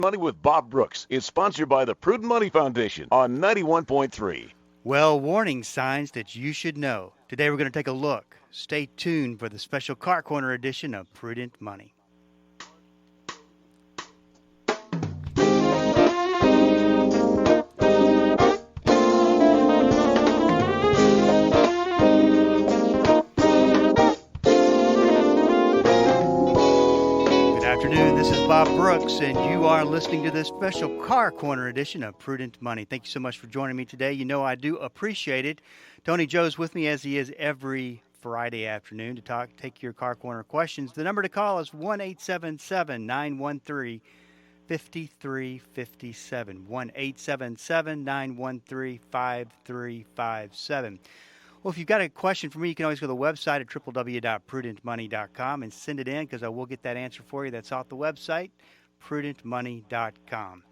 Money with Bob Brooks is sponsored by the Prudent Money Foundation on 91.3. Well, warning signs that you should know. Today we're going to take a look. Stay tuned for the special Car Corner edition of Prudent Money. Afternoon. This is Bob Brooks, and you are listening to this special Car Corner edition of Prudent Money. Thank you so much for joining me today. You know I do appreciate it. Tony Joe's with me as he is every Friday afternoon to take your Car Corner questions. The number to call is 1-877-913-5357. 1-877-913-5357. Well, if you've got a question for me, you can always go to the website at www.prudentmoney.com and send it in because I will get that answer for you. That's off the website, prudentmoney.com.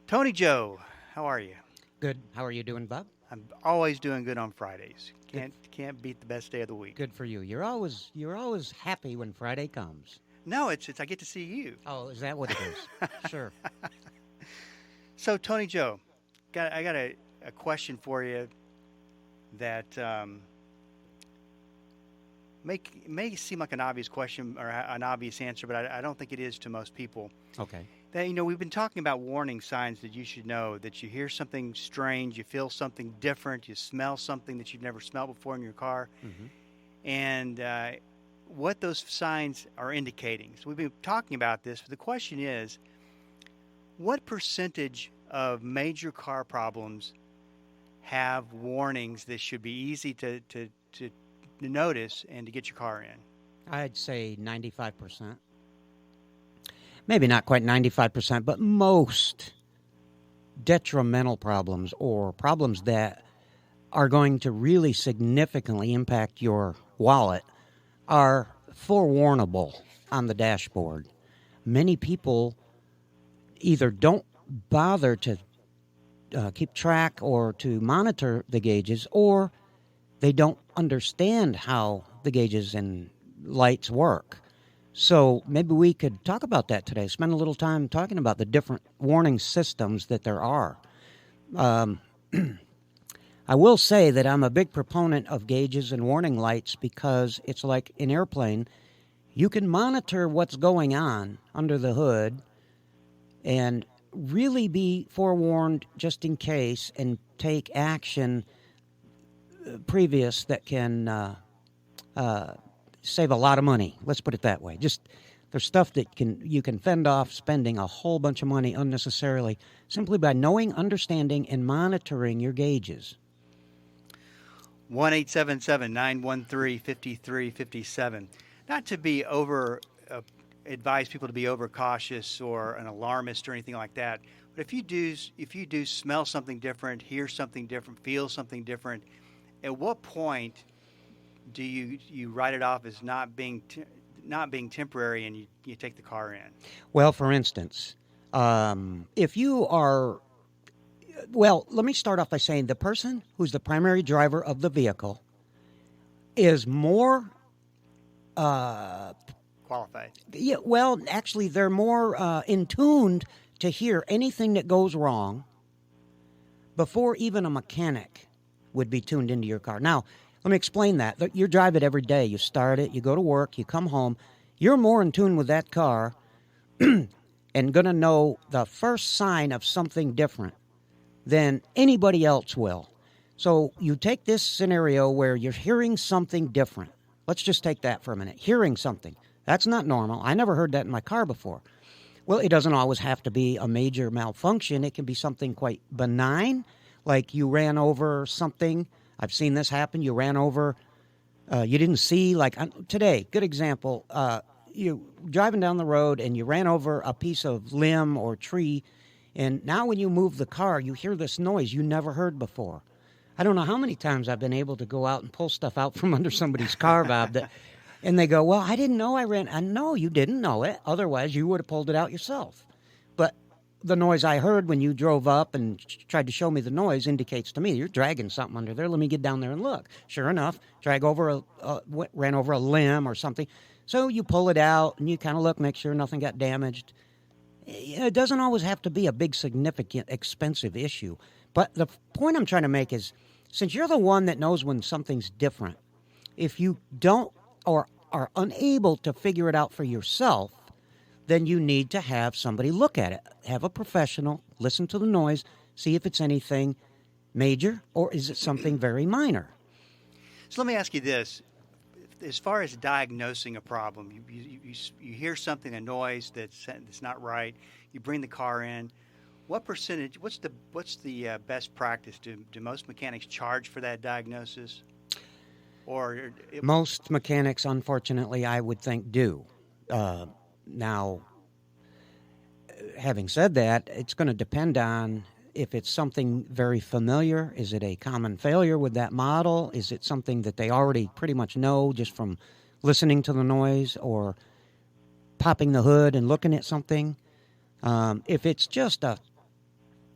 Tony Joe, how are you? Good. How are you doing, Bob? I'm always doing good on Fridays. Can't beat the best day of the week. Good for you. You're always happy when Friday comes. No, it's I get to see you. Oh, is that what it is? Sure. So, Tony Joe, I got a question for you that may seem like an obvious question or an obvious answer, but I don't think it is to most people. Okay. That, we've been talking about warning signs that you should know, that you hear something strange, you feel something different, you smell something that you've never smelled before in your car, and what those signs are indicating. So we've been talking about this, but the question is, what percentage of major car problems have warnings that should be easy to notice and to get your car in? I'd say 95%. Maybe not quite 95%, but most detrimental problems or problems that are going to really significantly impact your wallet are forewarnable on the dashboard. Many people either don't bother to keep track or to monitor the gauges, or they don't understand how the gauges and lights work. So maybe we could talk about that today, spend a little time talking about the different warning systems that there are. I will say that I'm a big proponent of gauges and warning lights because it's like an airplane. You can monitor what's going on under the hood and really be forewarned just in case and take action previous that can save a lot of money. Let's put it that way. Just there's stuff that you can fend off spending a whole bunch of money unnecessarily simply by knowing, understanding, and monitoring your gauges. 1-877-913-5357. Not to be advise people to be overcautious or an alarmist or anything like that. But if you do smell something different, hear something different, feel something different, at what point do you write it off as not being temporary and you take the car in? Well, for instance, if you are, let me start off by saying the person who's the primary driver of the vehicle is more qualified. Yeah, well, actually, they're more in tuned to hear anything that goes wrong before even a mechanic would be tuned into your car. Now, let me explain that. You drive it every day. You start it, you go to work, you come home. You're more in tune with that car and going to know the first sign of something different than anybody else will. So you take this scenario where you're hearing something different. Let's just take that for a minute. Hearing something. That's not normal. I never heard that in my car before. Well, it doesn't always have to be a major malfunction. It can be something quite benign, like you ran over something. I've seen this happen. You ran over, you didn't see, like today, good example. You driving down the road and you ran over a piece of limb or tree, and now when you move the car, you hear this noise you never heard before. I don't know how many times I've been able to go out and pull stuff out from under somebody's car, Bob, and they go, well, I didn't know I ran. I know you didn't know it. Otherwise, you would have pulled it out yourself. But the noise I heard when you drove up and tried to show me the noise indicates to me you're dragging something under there. Let me get down there and look. Sure enough, ran over a limb or something. So you pull it out and you kind of look, make sure nothing got damaged. it doesn't always have to be a big, significant, expensive issue. But the point I'm trying to make is, since you're the one that knows when something's different, if you don't or are unable to figure it out for yourself, then you need to have somebody look at it. Have a professional, listen to the noise, see if it's anything major or is it something very minor. So let me ask you this. As far as diagnosing a problem, you hear something, a noise that's not right, you bring the car in. What percentage, what's the best practice? Do most mechanics charge for that diagnosis? Most mechanics, unfortunately, I would think do. Now, having said that, it's going to depend on if it's something very familiar. Is it a common failure with that model? Is it something that they already pretty much know just from listening to the noise or popping the hood and looking at something? If it's just a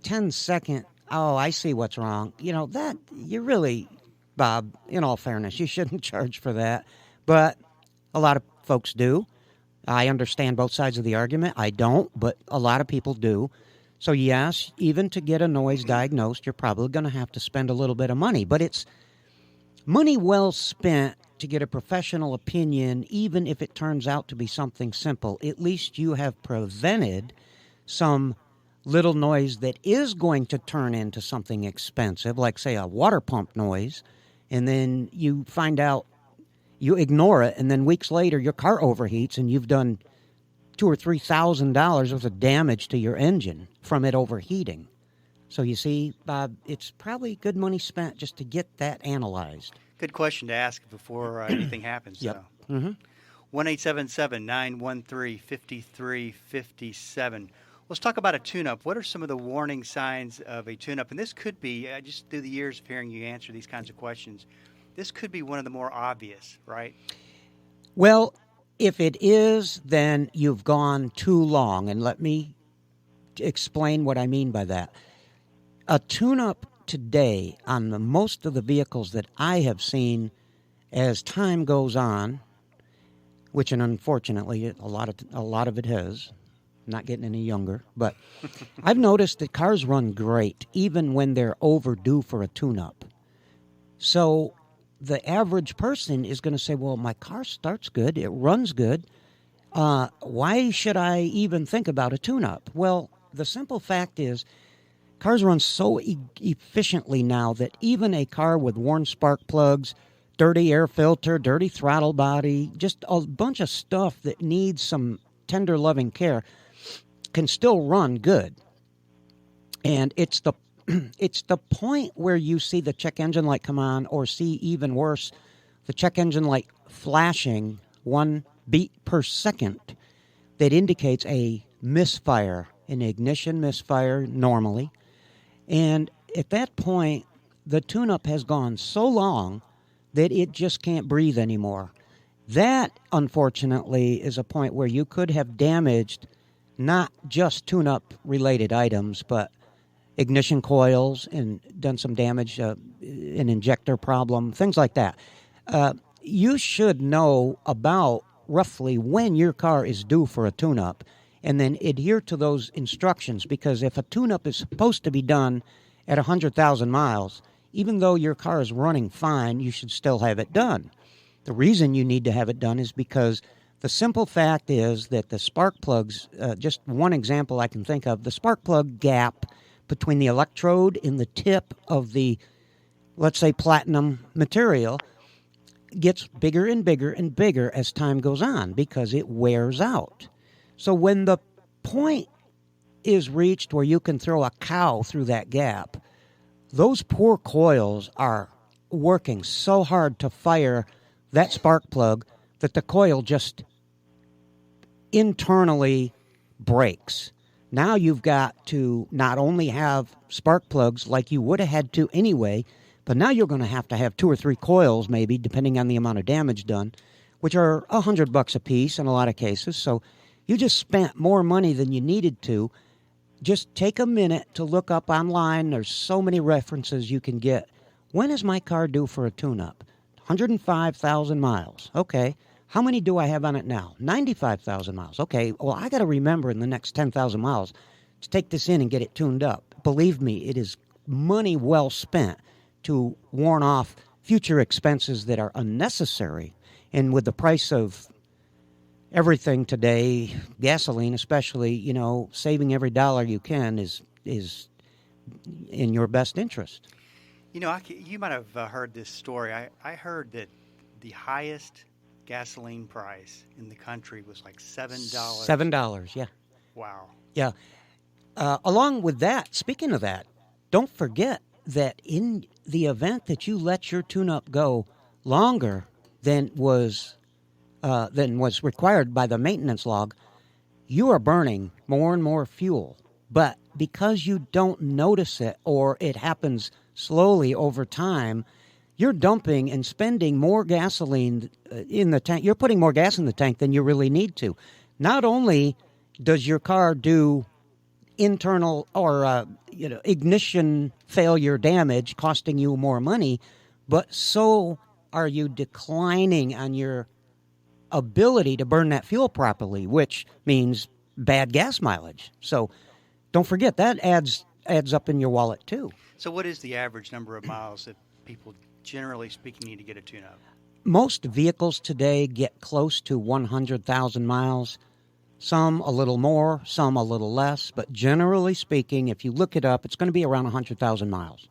10-second, oh, I see what's wrong, that you really, Bob, in all fairness, you shouldn't charge for that. But a lot of folks do. I understand both sides of the argument. I don't, but a lot of people do. So, yes, even to get a noise diagnosed, you're probably going to have to spend a little bit of money. But it's money well spent to get a professional opinion, even if it turns out to be something simple. At least you have prevented some little noise that is going to turn into something expensive, like, say, a water pump noise, and then you find out, you ignore it, and then weeks later your car overheats and you've done $2,000 or $3,000 worth of damage to your engine from it overheating. So you see, Bob, it's probably good money spent just to get that analyzed. Good question to ask before anything happens. Yep. So. Mm-hmm. 1-877-913-5357. Let's talk about a tune-up. What are some of the warning signs of a tune-up? And this could be, just through the years of hearing you answer these kinds of questions, this could be one of the more obvious, right? Well, if it is, then you've gone too long. And let me explain what I mean by that. A tune-up today on most of the vehicles that I have seen as time goes on, which, and unfortunately, a lot of it has. I'm not getting any younger, but I've noticed that cars run great even when they're overdue for a tune-up. So the average person is going to say, well, my car starts good, it runs good. Why should I even think about a tune-up? Well, the simple fact is cars run so efficiently now that even a car with worn spark plugs, dirty air filter, dirty throttle body, just a bunch of stuff that needs some tender, loving care can still run good. And it's the point where you see the check engine light come on, or see even worse, the check engine light flashing 1 beat per second, that indicates a misfire, an ignition misfire normally. And at that point, the tune-up has gone so long that it just can't breathe anymore. That, unfortunately, is a point where you could have damaged not just tune-up related items, but ignition coils and done some damage, an injector problem, things like that. You should know about roughly when your car is due for a tune-up, and then adhere to those instructions, because if a tune-up is supposed to be done at 100,000 miles, even though your car is running fine, you should still have it done. The reason you need to have it done is because the simple fact is that the spark plugs, just one example I can think of, the spark plug gap between the electrode and the tip of the, let's say, platinum material gets bigger and bigger and bigger as time goes on because it wears out. So when the point is reached where you can throw a cow through that gap, those poor coils are working so hard to fire that spark plug that the coil just internally breaks. Now you've got to not only have spark plugs like you would have had to anyway, but now you're going to have 2 or 3 coils maybe, depending on the amount of damage done, which are $100 a piece in a lot of cases. So you just spent more money than you needed to. Just take a minute to look up online. There's so many references you can get. When is my car due for a tune-up? 105,000 miles. Okay. How many do I have on it now? 95,000 miles. Okay, well, I got to remember in the next 10,000 miles to take this in and get it tuned up. Believe me, it is money well spent to warn off future expenses that are unnecessary. And with the price of everything today, gasoline especially, you know, saving every dollar you can is in your best interest. You know, you might have heard this story. I heard that the highest gasoline price in the country was like $7. $7, yeah. Wow. Yeah. Along with that, speaking of that, don't forget that in the event that you let your tune-up go longer than was required by the maintenance log, you are burning more and more fuel. But because you don't notice it, or it happens slowly over time, you're dumping and spending more gasoline in the tank. You're putting more gas in the tank than you really need to. Not only does your car do internal or ignition failure damage, costing you more money, but so are you declining on your ability to burn that fuel properly, which means bad gas mileage. So don't forget that adds up in your wallet too. So what is the average number of miles that people, generally speaking, need to get a tune-up? Most vehicles today get close to 100,000 miles. Some a little more, some a little less. But generally speaking, if you look it up, it's going to be around 100,000 miles.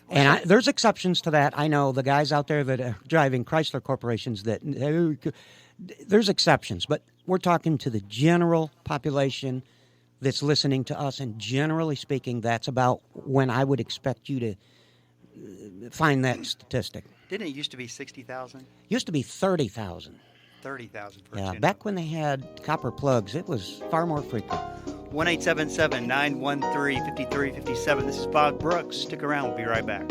And there's exceptions to that. I know the guys out there that are driving Chrysler corporations, there's exceptions. But we're talking to the general population that's listening to us. And generally speaking, that's about when I would expect you to find that statistic. Didn't it used to be 60,000? Used to be 30,000. 30,000 for a Yeah, tune-up. back when they had copper plugs, it was far more frequent. 1-877-913-5357. This is Bob Brooks. Stick around. We'll be right back.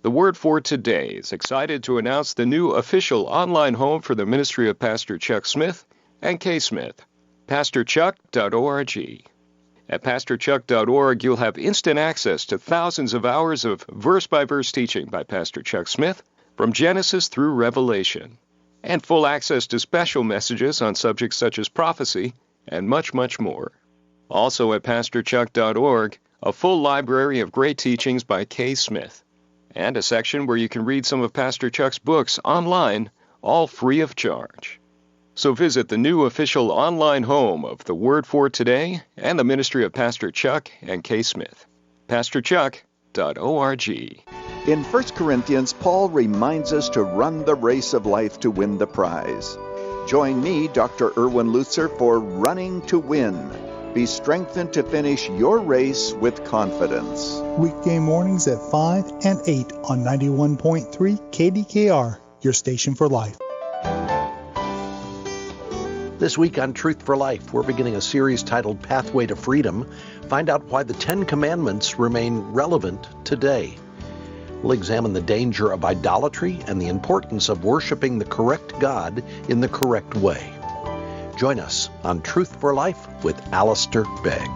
The Word for Today is excited to announce the new official online home for the ministry of Pastor Chuck Smith and Kay Smith, pastorchuck.org. At pastorchuck.org, you'll have instant access to thousands of hours of verse-by-verse teaching by Pastor Chuck Smith from Genesis through Revelation, and full access to special messages on subjects such as prophecy and much, much more. Also at pastorchuck.org, a full library of great teachings by Kay Smith, and a section where you can read some of Pastor Chuck's books online, all free of charge. So visit the new official online home of the Word for Today and the ministry of Pastor Chuck and Kay Smith, pastorchuck.org. In 1 Corinthians, Paul reminds us to run the race of life to win the prize. Join me, Dr. Erwin Lutzer, for Running to Win. Be strengthened to finish your race with confidence. Weekday mornings at 5 and 8 on 91.3 KDKR, your station for life. This week on Truth for Life, we're beginning a series titled Pathway to Freedom. Find out why the Ten Commandments remain relevant today. We'll examine the danger of idolatry and the importance of worshiping the correct God in the correct way. Join us on Truth for Life with Alistair Begg.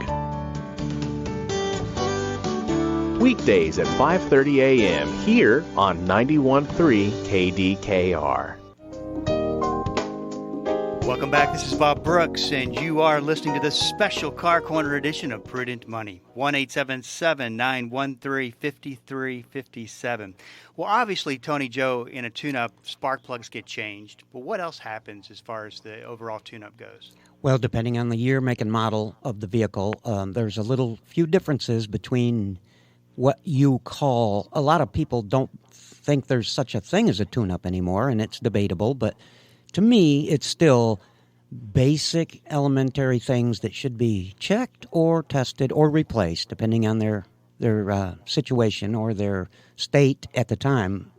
Weekdays at 5:30 a.m. here on 91.3 KDKR. Welcome back. This is Bob Brooks, and you are listening to the special Car Corner edition of Prudent Money. 1-877-913-5357. Well, obviously, Tony Joe, in a tune-up, spark plugs get changed. But what else happens as far as the overall tune-up goes? Well, depending on the year, make, and model of the vehicle, there's a few differences between what you call, a lot of people don't think there's such a thing as a tune-up anymore, and it's debatable, but to me, it's still basic elementary things that should be checked or tested or replaced, depending on their situation or their state at the time.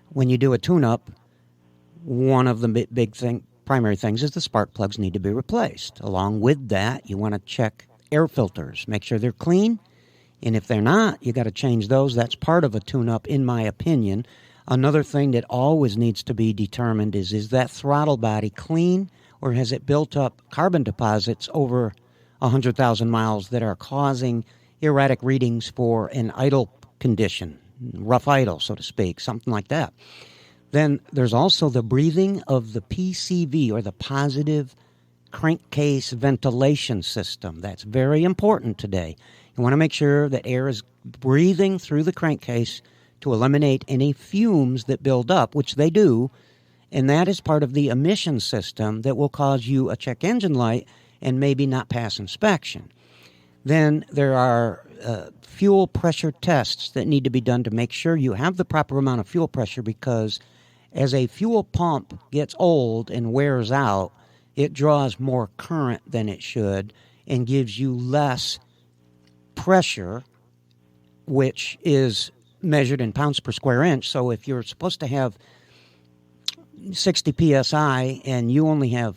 When you do a tune-up, one of the primary things is the spark plugs need to be replaced. Along with that, you want to check air filters, make sure they're clean, and if they're not, you got to change those. That's part of a tune-up, in my opinion. Another thing that always needs to be determined is that throttle body clean, or has it built up carbon deposits over 100,000 miles that are causing erratic readings for an idle condition, rough idle, so to speak, something like that. Then there's also the breathing of the PCV, or the positive crankcase ventilation system. That's very important today. You want to make sure that air is breathing through the crankcase to eliminate any fumes that build up, which they do, and that is part of the emission system that will cause you a check engine light and maybe not pass inspection. Then there are fuel pressure tests that need to be done to make sure you have the proper amount of fuel pressure, because as a fuel pump gets old and wears out, it draws more current than it should and gives you less pressure, which is measured in pounds per square inch. So if you're supposed to have 60 psi and you only have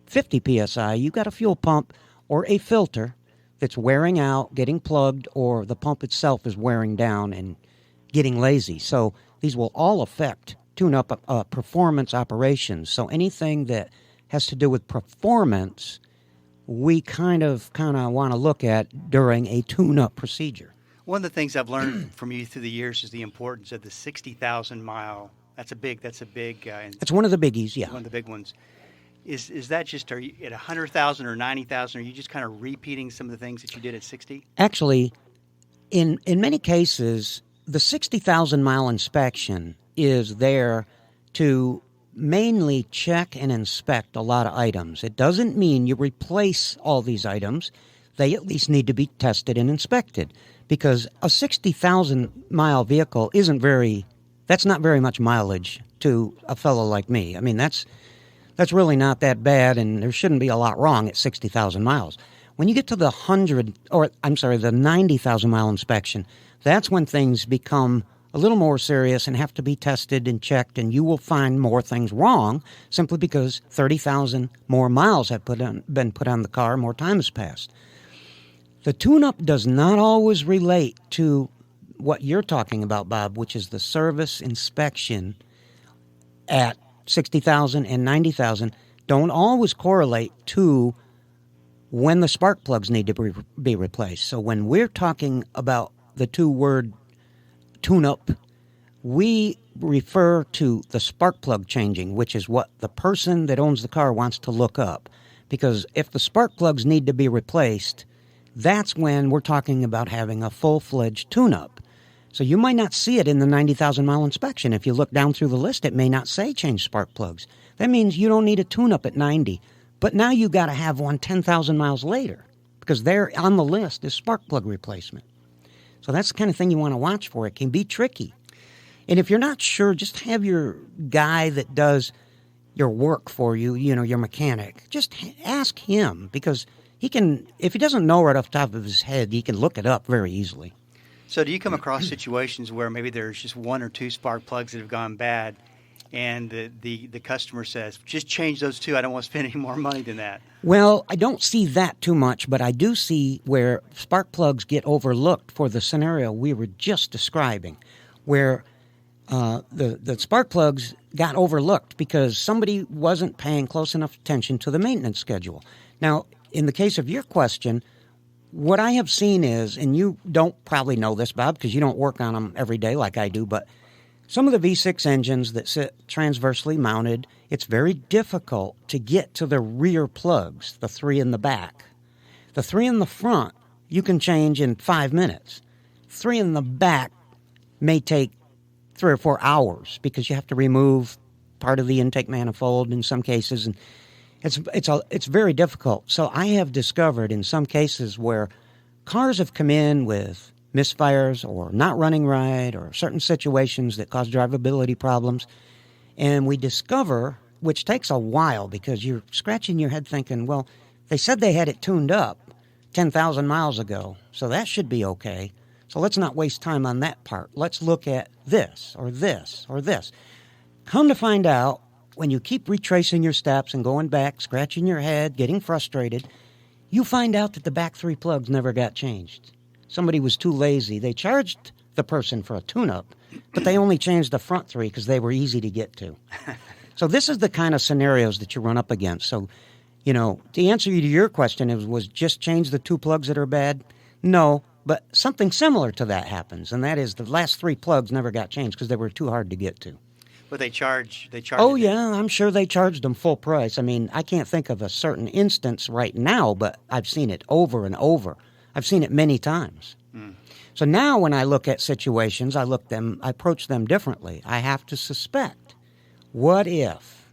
50 psi, you've got a fuel pump or a filter that's wearing out, getting plugged, or the pump itself is wearing down and getting lazy. So these will all affect tune-up performance operations. So anything that has to do with performance, we kind of want to look at during a tune-up procedure. One of the things I've learned from you through the years is the importance of the 60,000 mile. That's a big. That's one of the biggies. Yeah, one of the big ones. Is that just, are you at 100,000 or 90,000? Are you just kind of repeating some of the things that you did at 60? Actually, in many cases, the 60,000 mile inspection is there to mainly check and inspect a lot of items. It doesn't mean you replace all these items. They at least need to be tested and inspected, because a 60,000 mile vehicle that's not very much mileage to a fellow like me. I mean, that's really not that bad, and there shouldn't be a lot wrong at 60,000 miles. When you get to the 90,000 mile inspection, that's when things become a little more serious and have to be tested and checked, and you will find more things wrong simply because 30,000 more miles have been put on the car, more time has passed. The tune-up does not always relate to what you're talking about, Bob, which is the service inspection at 60,000 and 90,000 don't always correlate to when the spark plugs need to be replaced. So when we're talking about the two-word tune-up, we refer to the spark plug changing, which is what the person that owns the car wants to look up. Because if the spark plugs need to be replaced, that's when we're talking about having a full-fledged tune-up. So you might not see it in the 90,000 mile inspection. If you look down through the list, it may not say change spark plugs. That means you don't need a tune-up at 90. But now you got to have one 10,000 miles later, because there on the list is spark plug replacement. So that's the kind of thing you want to watch for. It can be tricky. And if you're not sure, just have your guy that does your work for you, your mechanic, just ask him, because he can, if he doesn't know right off the top of his head, he can look it up very easily. So do you come across situations where maybe there's just one or two spark plugs that have gone bad, and the customer says, just change those two, I don't want to spend any more money than that? Well, I don't see that too much, but I do see where spark plugs get overlooked for the scenario we were just describing, where the spark plugs got overlooked because somebody wasn't paying close enough attention to the maintenance schedule. Now, in the case of your question, what I have seen is, and you don't probably know this, Bob, because you don't work on them every day like I do, but some of the V6 engines that sit transversely mounted, it's very difficult to get to the rear plugs, the three in the back. The three in the front, you can change in 5 minutes. Three in the back may take 3 or 4 hours because you have to remove part of the intake manifold in some cases, and it's very difficult. So I have discovered in some cases where cars have come in with misfires or not running right or certain situations that cause drivability problems, and we discover, which takes a while because you're scratching your head thinking, well, they said they had it tuned up 10,000 miles ago, so that should be okay. So let's not waste time on that part. Let's look at this or this or this. Come to find out, when you keep retracing your steps and going back, scratching your head, getting frustrated, you find out that the back 3 plugs never got changed. Somebody was too lazy. They charged the person for a tune-up, but they only changed the front 3 because they were easy to get to. So this is the kind of scenarios that you run up against. So, the answer to your question was just change the 2 plugs that are bad. No, but something similar to that happens, and that is the last 3 plugs never got changed because they were too hard to get to. But they charge. Oh, yeah, I'm sure they charged them full price. I mean, I can't think of a certain instance right now, but I've seen it over and over. I've seen it many times. So now when I look at situations, I approach them differently. I have to suspect, what if,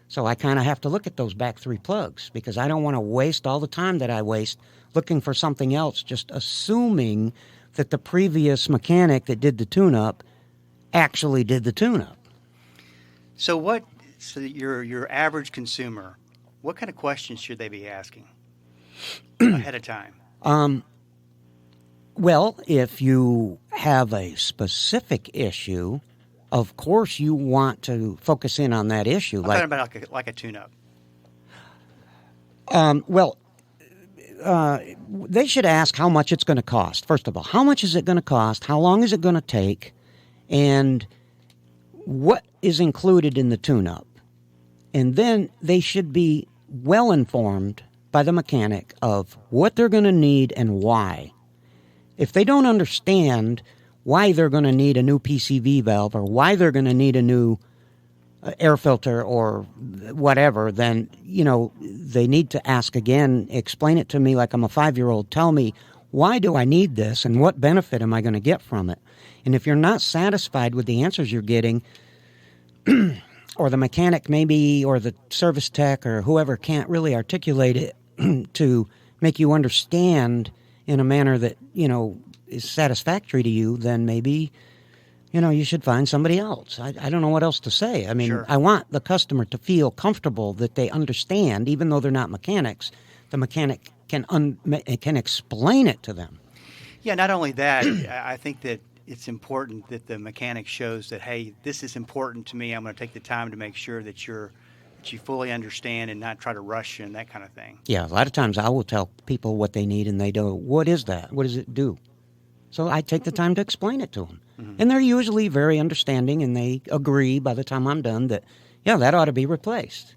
So I kind of have to look at those back 3 plugs because I don't want to waste all the time that I waste looking for something else, just assuming that the previous mechanic that did the tune-up actually did the tune-up. So your average consumer, what kind of questions should they be asking ahead of time? Well, if you have a specific issue, of course you want to focus in on that issue. I'm talking about like a tune-up. They should ask how much it's going to cost. First of all, how much is it going to cost? How long is it going to take? And what is included in the tune-up? And then they should be well informed by the mechanic of what they're going to need and why. If they don't understand why they're going to need a new PCV valve or why they're going to need a new air filter or whatever, then, they need to ask again, explain it to me like I'm a 5-year-old. Tell me, why do I need this and what benefit am I going to get from it? And if you're not satisfied with the answers you're getting, or the mechanic maybe, or the service tech or whoever can't really articulate it to make you understand in a manner that, is satisfactory to you, then maybe, you should find somebody else. I don't know what else to say. I mean, Sure. I want the customer to feel comfortable that they understand, even though they're not mechanics. The mechanic can explain it to them. Yeah, not only that, I think that it's important that the mechanic shows that, hey, this is important to me. I'm going to take the time to make sure that you fully understand and not try to rush you and that kind of thing. Yeah, a lot of times I will tell people what they need, and they go, what is that? What does it do? So I take the time to explain it to them. Mm-hmm. And they're usually very understanding, and they agree by the time I'm done that, that ought to be replaced.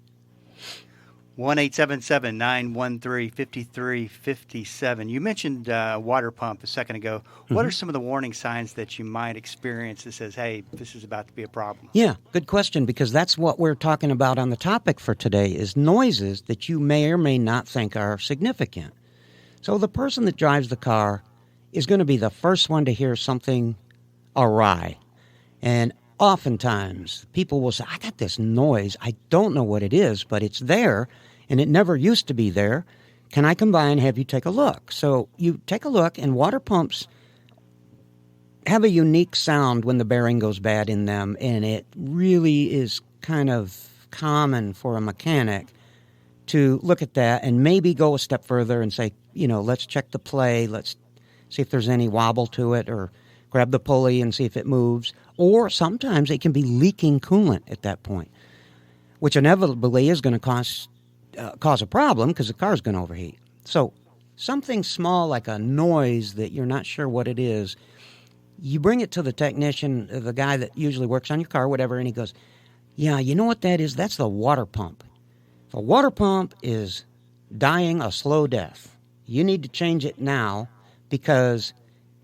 1-877-913-5357. You mentioned a water pump a second ago. What Mm-hmm. are some of the warning signs that you might experience that says, hey, this is about to be a problem? Yeah, good question, because that's what we're talking about on the topic for today is noises that you may or may not think are significant. So the person that drives the car is going to be the first one to hear something awry. And oftentimes people will say, I got this noise. I don't know what it is, but it's there, and it never used to be there. Can I come by and have you take a look? So you take a look, and water pumps have a unique sound when the bearing goes bad in them, and it really is kind of common for a mechanic to look at that and maybe go a step further and say, let's check the play, let's see if there's any wobble to it, or grab the pulley and see if it moves. Or sometimes it can be leaking coolant at that point, which inevitably is going to cause a problem because the car is going to overheat. So something small like a noise that you're not sure what it is, you bring it to the technician, the guy that usually works on your car, whatever, and he goes, yeah, you know what that is? That's the water pump. The water pump is dying a slow death. You need to change it now because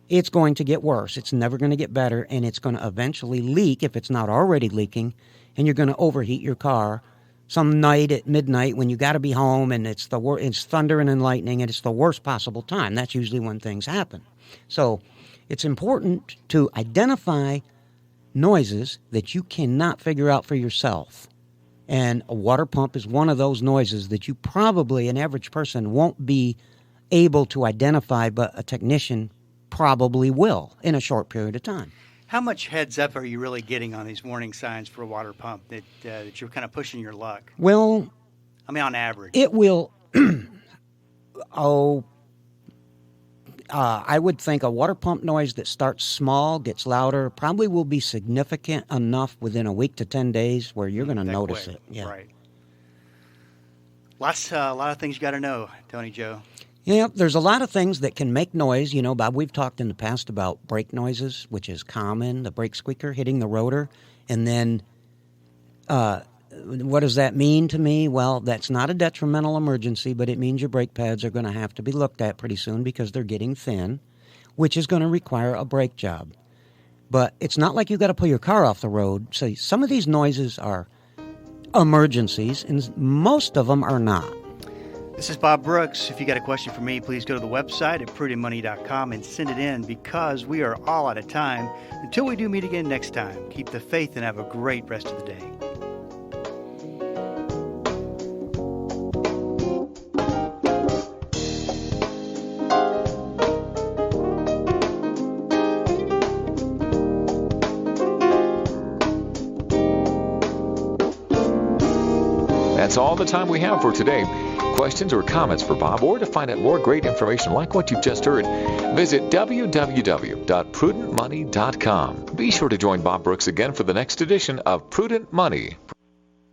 it's going to get worse. It's never going to get better, and it's going to eventually leak if it's not already leaking, and you're going to overheat your car some night at midnight when you got to be home, and it's thundering and lightning, and it's the worst possible time. That's usually when things happen. So it's important to identify noises that you cannot figure out for yourself. And a water pump is one of those noises that you probably, an average person, won't be able to identify, but a technician probably will in a short period of time. How much heads up are you really getting on these warning signs for a water pump that you're kind of pushing your luck? Well, I mean, on average. It will, I would think a water pump noise that starts small, gets louder, probably will be significant enough within a week to 10 days where you're going to notice quick. it. Yeah. Right. A lot of things you got to know, Tony Joe. Yeah, there's a lot of things that can make noise. Bob, we've talked in the past about brake noises, which is common, the brake squeaker hitting the rotor, and then what does that mean to me? Well, that's not a detrimental emergency, but it means your brake pads are going to have to be looked at pretty soon because they're getting thin, which is going to require a brake job. But it's not like you've got to pull your car off the road. So some of these noises are emergencies, and most of them are not. This is Bob Brooks. If you got a question for me, please go to the website at prudentmoney.com and send it in, because we are all out of time. Until we do meet again next time, keep the faith and have a great rest of the day. That's all the time we have for today. Questions or comments for Bob, or to find out more great information like what you've just heard, visit www.prudentmoney.com. Be sure to join Bob Brooks again for the next edition of Prudent Money.